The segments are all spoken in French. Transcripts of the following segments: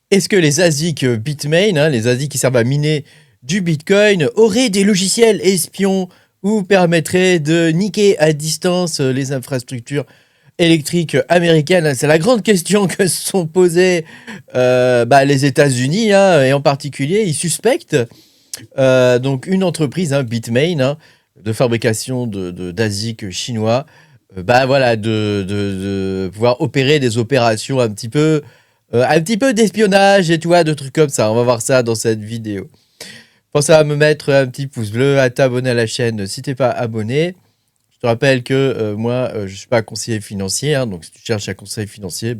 Est-ce que les ASIC Bitmain, hein, les ASIC qui servent à miner du Bitcoin, auraient des logiciels espions ou permettraient de niquer à distance les infrastructures électriques américaines? C'est la grande question que se sont posées les États-Unis, hein, et en particulier, ils suspectent donc une entreprise, hein, Bitmain, hein, de fabrication d'ASIC chinois, de pouvoir opérer des opérations un petit peu d'espionnage et tu vois, de trucs comme ça. On va voir ça dans cette vidéo. Pense à me mettre un petit pouce bleu, à t'abonner à la chaîne si t'es pas abonné. Je te rappelle que moi, je suis pas conseiller financier, hein, donc si tu cherches un conseil financier, je sais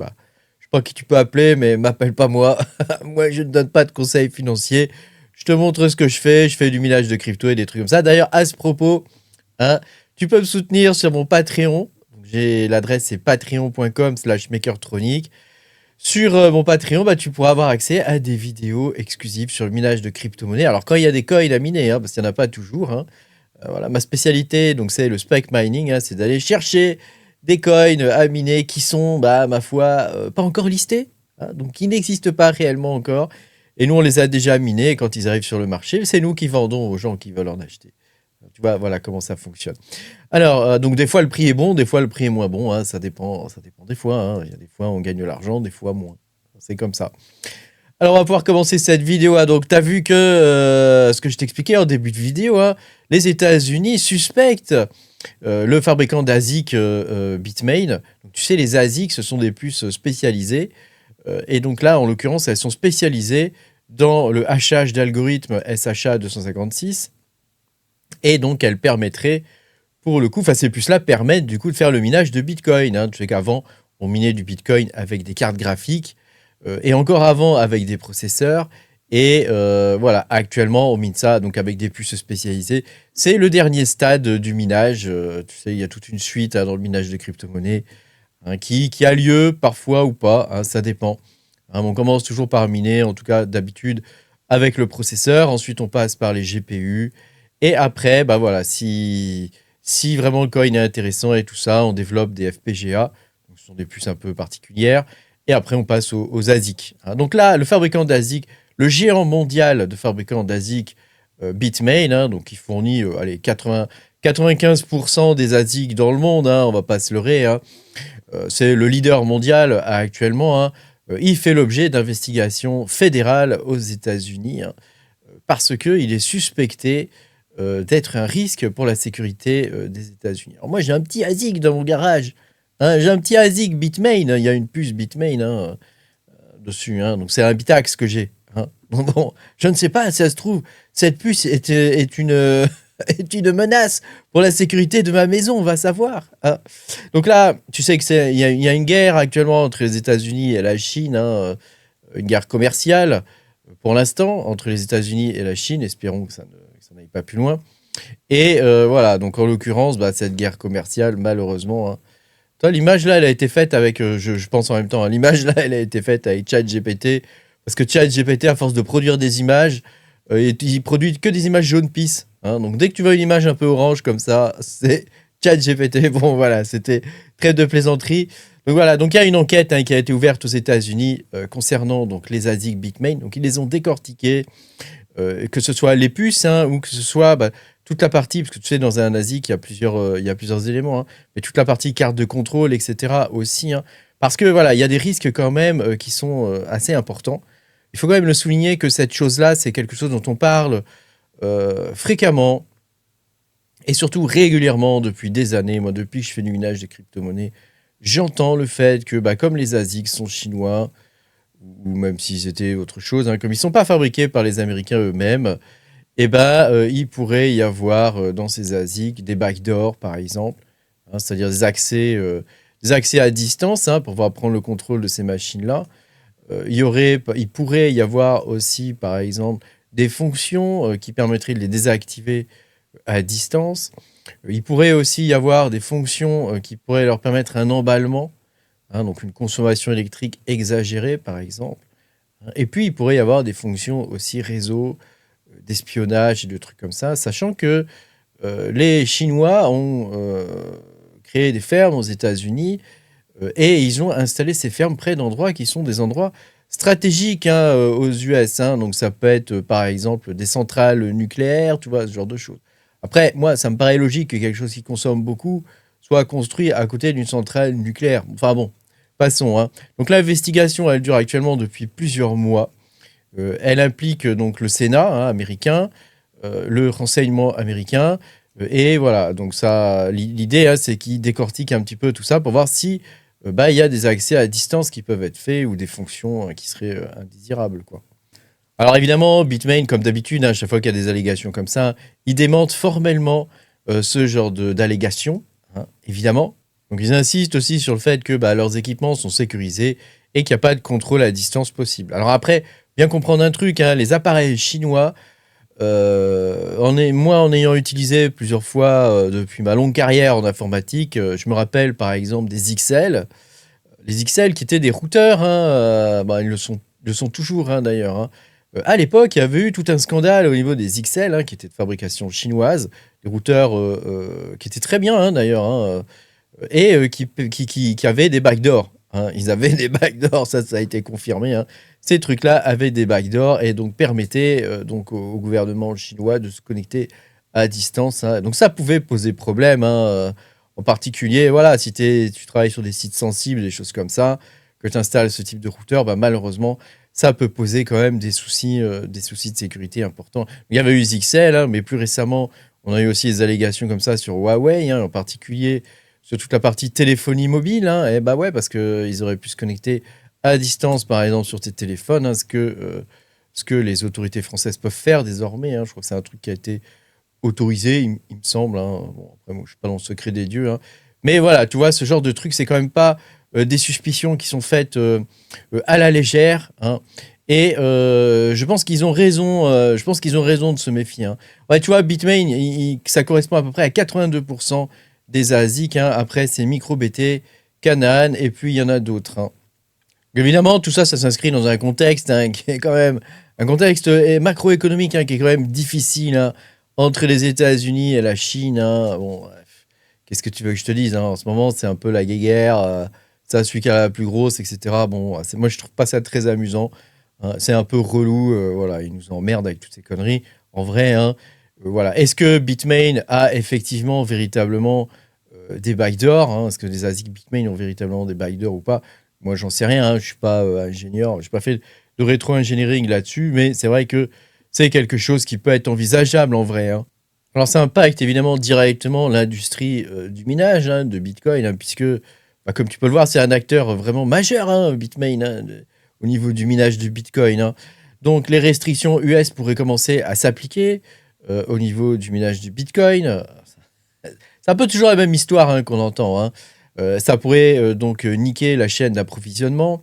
pas qui tu peux appeler, mais m'appelle pas moi. Moi, je ne donne pas de conseils financiers. Je te montre ce que je fais du minage de crypto et des trucs comme ça. D'ailleurs, à ce propos, hein, tu peux me soutenir sur mon Patreon. J'ai l'adresse, c'est patreon.com/makertronic. Sur mon Patreon, tu pourras avoir accès à des vidéos exclusives sur le minage de crypto-monnaies. Alors, quand il y a des coins à miner, hein, parce qu'il n'y en a pas toujours, hein, voilà, ma spécialité, donc c'est le spec mining, hein, c'est d'aller chercher des coins à miner qui sont, ma foi, pas encore listés, hein, donc qui n'existent pas réellement encore. Et nous, on les a déjà minés. Et quand ils arrivent sur le marché, c'est nous qui vendons aux gens qui veulent en acheter. Tu vois, voilà comment ça fonctionne. Alors, donc des fois le prix est bon, des fois le prix est moins bon, hein, ça dépend des fois, hein. Il y a des fois on gagne de l'argent, des fois moins. C'est comme ça. Alors on va pouvoir commencer cette vidéo, hein. Donc tu as vu que ce que je t'expliquais en début de vidéo, hein, les États-Unis suspectent le fabricant d'ASIC Bitmain. Donc, tu sais, les ASIC, ce sont des puces spécialisées. Et donc là, en l'occurrence, elles sont spécialisées dans le hachage d'algorithmes SHA-256. Et donc, elles permettraient, pour le coup, ces puces-là permettent du coup de faire le minage de Bitcoin, hein. Tu sais qu'avant, on minait du Bitcoin avec des cartes graphiques, et encore avant avec des processeurs. Et voilà, actuellement, on mine ça donc avec des puces spécialisées. C'est le dernier stade du minage. Tu sais, il y a toute une suite, hein, dans le minage de crypto-monnaies, hein, qui a lieu parfois ou pas, hein, ça dépend. Hein, on commence toujours par miner, en tout cas d'habitude, avec le processeur. Ensuite, on passe par les GPU. Et après, voilà, si vraiment le coin est intéressant et tout ça, on développe des FPGA. Donc, ce sont des puces un peu particulières. Et après, on passe aux ASIC. Hein. Donc là, le fabricant d'ASIC, le géant mondial de fabricants d'ASIC, Bitmain, hein, donc qui fournit 95% des ASIC dans le monde, hein, on va pas se leurrer. Hein. C'est le leader mondial actuellement. Hein. Il fait l'objet d'investigations fédérales aux États-Unis, hein, parce qu'il est suspecté d'être un risque pour la sécurité des États-Unis. Alors moi, j'ai un petit ASIC dans mon garage. Hein, j'ai un petit ASIC Bitmain. Il y a une puce Bitmain, hein, dessus. Hein, donc c'est un Bitax que j'ai. Hein. Bon, je ne sais pas si ça se trouve, cette puce est une, est une menace pour la sécurité de ma maison, on va savoir. Hein. Donc là, tu sais qu'il y a une guerre actuellement entre les États-Unis et la Chine, hein, une guerre commerciale pour l'instant entre les États-Unis et la Chine. Espérons que ça n'aille pas plus loin. Et voilà, donc en l'occurrence, cette guerre commerciale, malheureusement, hein. Toi, l'image là, elle a été faite avec, je pense en même temps, hein, l'image là, elle a été faite avec ChatGPT, parce que ChatGPT, à force de produire des images, il produit que des images jaune pisse. Hein, donc dès que tu vois une image un peu orange comme ça, c'est ChatGPT. Bon voilà, c'était trêve de plaisanterie. Donc voilà, donc il y a une enquête, hein, qui a été ouverte aux États-Unis concernant donc les ASIC Bitmain. Donc ils les ont décortiqués, que ce soit les puces, hein, ou que ce soit toute la partie, parce que tu sais, dans un ASIC, il y a plusieurs éléments, hein, mais toute la partie carte de contrôle, etc. aussi. Hein, parce que voilà, il y a des risques quand même qui sont assez importants. Il faut quand même le souligner que cette chose-là, c'est quelque chose dont on parle fréquemment et surtout régulièrement depuis des années. Moi, depuis que je fais du minage des crypto-monnaies, j'entends le fait que, comme les ASIC sont chinois, ou même s'ils étaient autre chose, hein, comme ils ne sont pas fabriqués par les Américains eux-mêmes, il pourrait y avoir dans ces ASIC des backdoors, par exemple, hein, c'est-à-dire des accès à distance, hein, pour pouvoir prendre le contrôle de ces machines-là. Il pourrait y avoir aussi, par exemple, des fonctions qui permettraient de les désactiver à distance. Il pourrait aussi y avoir des fonctions qui pourraient leur permettre un emballement, hein, donc une consommation électrique exagérée, par exemple. Et puis, il pourrait y avoir des fonctions aussi réseau, d'espionnage et de trucs comme ça, sachant que les Chinois ont créé des fermes aux États-Unis et ils ont installé ces fermes près d'endroits qui sont des endroits stratégiques hein, aux US. Hein. Donc ça peut être par exemple des centrales nucléaires, tu vois, ce genre de choses. Après, moi, ça me paraît logique que quelque chose qui consomme beaucoup soit construit à côté d'une centrale nucléaire. Enfin bon, passons. Hein. Donc l'investigation, elle dure actuellement depuis plusieurs mois. Elle implique donc le Sénat hein, américain, le renseignement américain. Et voilà, donc ça, l'idée, hein, c'est qu'ils décortiquent un petit peu tout ça pour voir si bah, il y a des accès à distance qui peuvent être faits ou des fonctions qui seraient indésirables, quoi. Alors évidemment, Bitmain, comme d'habitude, hein, à chaque fois qu'il y a des allégations comme ça, ils démentent formellement ce genre d'allégations, hein, évidemment. Donc ils insistent aussi sur le fait que bah, leurs équipements sont sécurisés et qu'il n'y a pas de contrôle à distance possible. Alors après, bien comprendre un truc, hein, les appareils chinois, moi en ayant utilisé plusieurs fois depuis ma longue carrière en informatique, je me rappelle par exemple des XL. Les XL qui étaient des routeurs, hein, bah, ils le sont toujours hein, d'ailleurs. Hein. À l'époque, il y avait eu tout un scandale au niveau des XL, hein, qui étaient de fabrication chinoise, des routeurs qui étaient très bien hein, d'ailleurs, hein, et qui avaient des backdoors. Hein. Ils avaient des backdoors, ça a été confirmé. Hein. Ces trucs-là avaient des backdoors et donc permettaient donc au gouvernement chinois de se connecter à distance. Hein. Donc ça pouvait poser problème. Hein, en particulier, voilà, si tu travailles sur des sites sensibles, des choses comme ça, que tu installes ce type de routeur, bah, malheureusement, ça peut poser quand même des soucis de sécurité importants. Il y avait eu XL, hein, mais plus récemment, on a eu aussi des allégations comme ça sur Huawei, hein, en particulier sur toute la partie téléphonie mobile. Hein, et bah ouais, parce qu'ils auraient pu se connecter à distance, par exemple, sur tes téléphones, hein, ce que les autorités françaises peuvent faire désormais. Hein, je crois que c'est un truc qui a été autorisé, il me semble. Hein. Bon, après, moi, je suis pas dans le secret des dieux. Hein. Mais voilà, tu vois, ce genre de truc, c'est quand même pas des suspicions qui sont faites à la légère. Hein. Et je pense qu'ils ont raison. Je pense qu'ils ont raison de se méfier. Hein. Ouais, tu vois, Bitmain, ça correspond à peu près à 82% des ASIC. Hein. Après, c'est MicroBT, Canaan, et puis il y en a d'autres. Hein. Évidemment, tout ça, ça s'inscrit dans un contexte hein, qui est quand même un contexte macroéconomique hein, qui est quand même difficile hein, entre les États-Unis et la Chine. Hein. Bon, bref, qu'est-ce que tu veux que je te dise hein. En ce moment, c'est un peu la guéguerre. Ça, celui qui a la plus grosse, etc. Bon, moi, je trouve pas ça très amusant. Hein. C'est un peu relou. Voilà, ils nous emmerdent avec toutes ces conneries. En vrai, hein, voilà. Est-ce que Bitmain a effectivement, véritablement des backdoors hein. Est-ce que les ASIC Bitmain ont véritablement des backdoors ou pas? Moi, j'en sais rien, hein, je suis pas ingénieur, je n'ai pas fait de rétro-engineering là-dessus, mais c'est vrai que c'est quelque chose qui peut être envisageable en vrai. Hein. Alors, ça impacte évidemment directement l'industrie du minage hein, de Bitcoin, hein, puisque, bah, comme tu peux le voir, c'est un acteur vraiment majeur, hein, Bitmain, hein, au niveau du minage de Bitcoin. Hein. Donc, les restrictions US pourraient commencer à s'appliquer au niveau du minage du Bitcoin. C'est un peu toujours la même histoire hein, qu'on entend. Hein. Ça pourrait donc niquer la chaîne d'approvisionnement.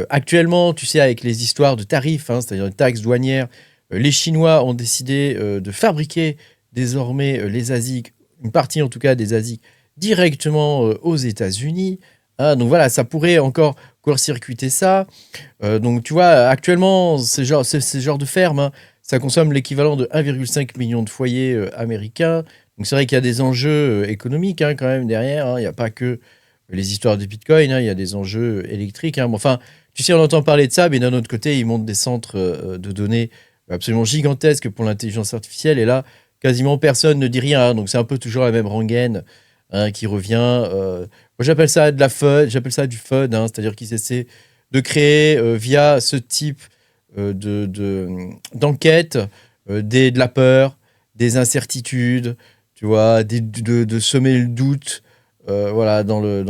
Actuellement, tu sais, avec les histoires de tarifs, hein, c'est-à-dire les taxes douanières, les Chinois ont décidé de fabriquer désormais les ASIC, une partie en tout cas des ASIC, directement aux États-Unis. Hein, donc voilà, ça pourrait encore court-circuiter ça. Donc tu vois, actuellement, ces genres de fermes, hein, ça consomme l'équivalent de 1,5 million de foyers américains. Donc c'est vrai qu'il y a des enjeux économiques hein, quand même derrière. Hein. Il n'y a pas que les histoires de Bitcoin, hein, il y a des enjeux électriques. Hein. Bon, enfin, tu sais, on entend parler de ça, mais d'un autre côté, ils montent des centres de données absolument gigantesques pour l'intelligence artificielle. Et là, quasiment personne ne dit rien. Hein. Donc c'est un peu toujours la même rengaine hein, qui revient. Moi, j'appelle ça de la FUD, j'appelle ça du FUD, hein, c'est-à-dire qu'ils essaient de créer via ce type d'enquête de la peur, des incertitudes, tu vois, de semer le doute, voilà, dans le.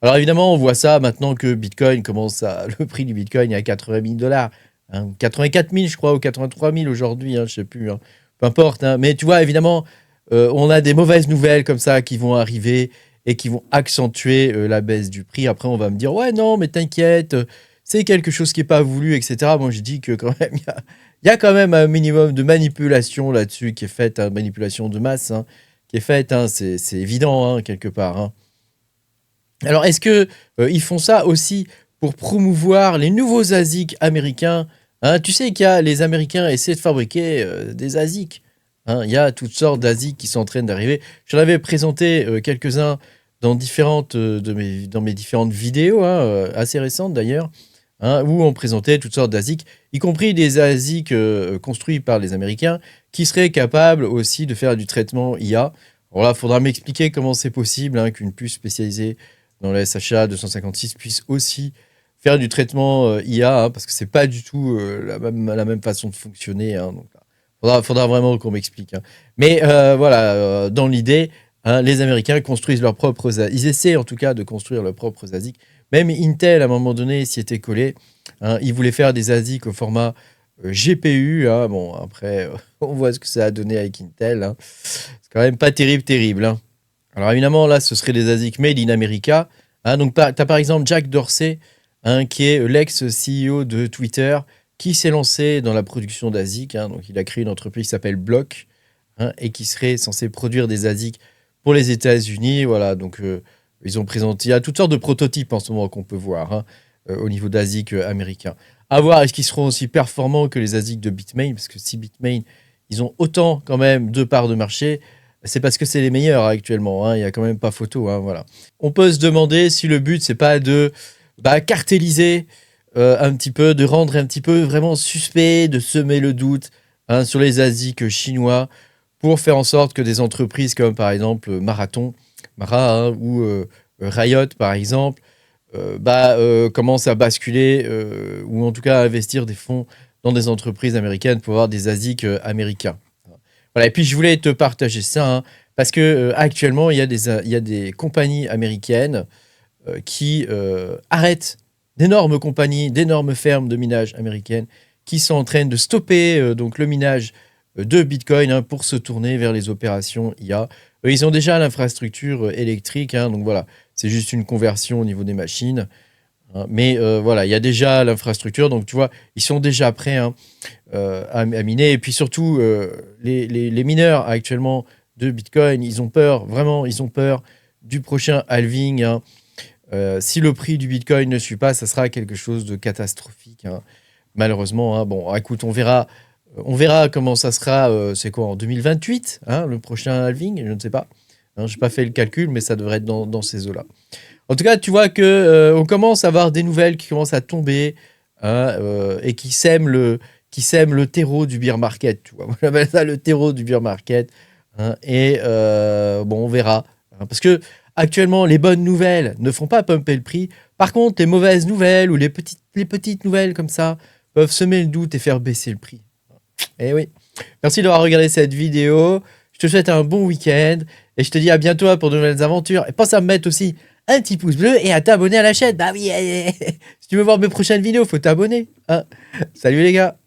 Alors évidemment, on voit ça maintenant que Bitcoin commence à. Le prix du Bitcoin est à 80 000 $. Hein, 84 000, je crois, ou 83 000 aujourd'hui, hein, je sais plus. Hein, peu importe. Hein, mais tu vois, évidemment, on a des mauvaises nouvelles comme ça qui vont arriver et qui vont accentuer la baisse du prix. Après, on va me dire, ouais, non, mais t'inquiète, c'est quelque chose qui n'est pas voulu, etc. Moi, je dis que quand même, il y a quand même un minimum de manipulation là-dessus qui est faite, hein, manipulation de masse, hein, qui est faite, hein, c'est évident, hein, quelque part. Hein. Alors, est-ce que ils font ça aussi pour promouvoir les nouveaux ASIC américains hein. Tu sais qu'il y a les Américains essaient de fabriquer des ASIC. Hein. Il y a toutes sortes d'ASIC qui sont en train d'arriver. J'en avais présenté quelques-uns dans dans mes différentes vidéos, hein, assez récentes d'ailleurs. où on présentait toutes sortes d'ASIC, y compris des ASIC construits par les Américains, qui seraient capables aussi de faire du traitement IA. Alors là, il faudra m'expliquer comment c'est possible qu'une puce spécialisée dans le SHA 256 puisse aussi faire du traitement IA, parce que c'est pas du tout la même façon de fonctionner. Donc, faudra vraiment qu'on m'explique. Mais voilà, dans l'idée, les Américains construisent leurs propres ASIC. Ils essaient en tout cas de construire leurs propres ASIC. Même Intel, à un moment donné, s'y était collé. Ils voulaient faire des ASIC au format GPU. Bon, après, on voit ce que ça a donné avec Intel. C'est quand même pas terrible. Alors évidemment, là, ce serait des ASIC made in America. Donc, tu as par exemple Jack Dorsey, qui est l'ex-CEO de Twitter, qui s'est lancé dans la production d'ASIC. Donc, il a créé une entreprise qui s'appelle Block, et qui serait censée produire des ASIC pour les États-Unis. Voilà, donc ils ont présenté, il y a toutes sortes de prototypes en ce moment qu'on peut voir au niveau d'ASIC américain. À voir, est-ce qu'ils seront aussi performants que les ASIC de Bitmain? Parce que si Bitmain, ils ont autant quand même de parts de marché, c'est parce que c'est les meilleurs actuellement. Il n'y a quand même pas photo. Voilà. On peut se demander si le but, c'est pas de cartéliser un petit peu, de rendre un petit peu vraiment suspect, de semer le doute sur les ASIC chinois, pour faire en sorte que des entreprises comme par exemple Mara ou Riot par exemple commencent à basculer ou en tout cas à investir des fonds dans des entreprises américaines pour avoir des ASIC américains. Voilà, et puis je voulais te partager ça parce que actuellement il y a des compagnies américaines qui arrêtent, d'énormes compagnies, d'énormes fermes de minage américaines qui sont en train de stopper donc le minage de Bitcoin pour se tourner vers les opérations IA. Ils ont déjà l'infrastructure électrique, donc voilà, c'est juste une conversion au niveau des machines. Mais voilà, il y a déjà l'infrastructure, donc tu vois, ils sont déjà prêts à miner. Et puis surtout, les mineurs actuellement de Bitcoin, ils ont peur, vraiment, ils ont peur du prochain halving. Si le prix du Bitcoin ne suit pas, ça sera quelque chose de catastrophique, malheureusement. Bon, écoute, on verra comment ça sera, c'est quoi, en 2028, le prochain halving, je ne sais pas. Je n'ai pas fait le calcul, mais ça devrait être dans ces eaux-là. En tout cas, tu vois qu'on commence à avoir des nouvelles qui commencent à tomber et qui sèment le terreau du bear market. Tu vois. J'appelle ça le terreau du bear market. Et bon, on verra. Parce que actuellement, les bonnes nouvelles ne font pas pumper le prix. Par contre, les mauvaises nouvelles ou les petites nouvelles comme ça peuvent semer le doute et faire baisser le prix. Eh oui. Merci d'avoir regardé cette vidéo. Je te souhaite un bon week-end et je te dis à bientôt pour de nouvelles aventures. Et pense à me mettre aussi un petit pouce bleu et à t'abonner à la chaîne. Bah oui, si tu veux voir mes prochaines vidéos, faut t'abonner. Salut les gars.